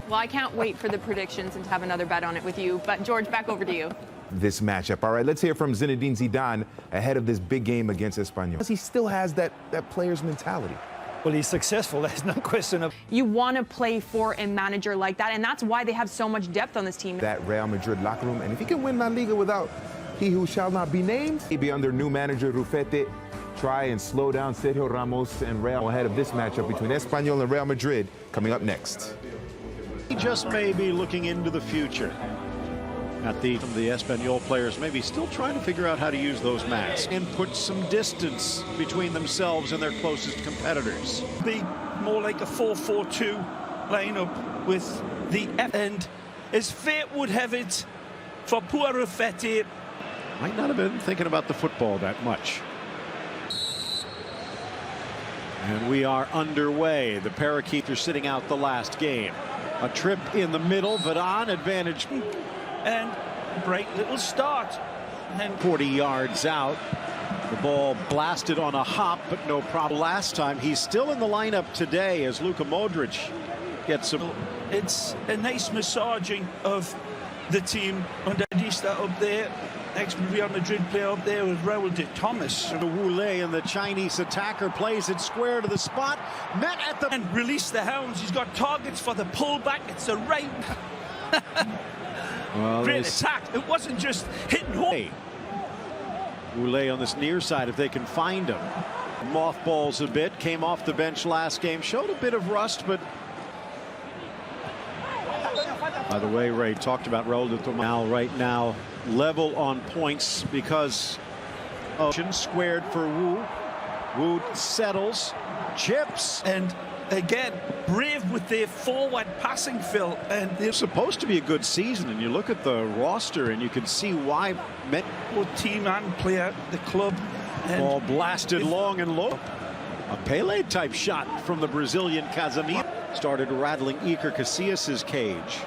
Well, I can't wait for the predictions and to have another bet on it with you. But George, back over to you. This matchup. All right, let's hear from Zinedine Zidane ahead of this big game against Espanyol. He still has that player's mentality. Well, he's successful. There's no question of. You want to play for a manager like that, and that's why they have so much depth on this team. That Real Madrid locker room, and if he can win La Liga without he who shall not be named, he'd be under new manager Rufete. Try and slow down Sergio Ramos and Real ahead of this matchup between Espanyol and Real Madrid coming up next. He just may be looking into the future. At the Espanyol players maybe still trying to figure out how to use those masks and put some distance between themselves and their closest competitors. Be more like a 4-4-2 lineup with the end. As fate would have it, for poor Rufete. Might not have been thinking about the football that much. And we are underway. The Parakeets are sitting out the last game. A trip in the middle, Varane advantage. And bright little start. And 40 yards out. The ball blasted on a hop, but no problem. Last time, he's still in the lineup today as Luka Modric gets some. It's a nice massaging of the team under Dista up there. Ex-Real Madrid player up there with Raúl de Thomas. The Wule and the Chinese attacker plays it square to the spot. Met at the. And release the hounds. He's got targets for the pullback. It's the right. Well, great attack. It wasn't just hitting home. Wule on this near side if they can find him. Mothballs a bit. Came off the bench last game. Showed a bit of rust, but. By the way, Ray talked about Raúl de Thomas. Right now, level on points because of squared for Wu. Wu settles, chips, and again, brave with their forward passing, Phil. And they're supposed to be a good season, and you look at the roster and you can see why. Both team and player, the club. And ball blasted long and low. A Pele-type shot from the Brazilian Casemiro. Started rattling Iker Casillas' cage.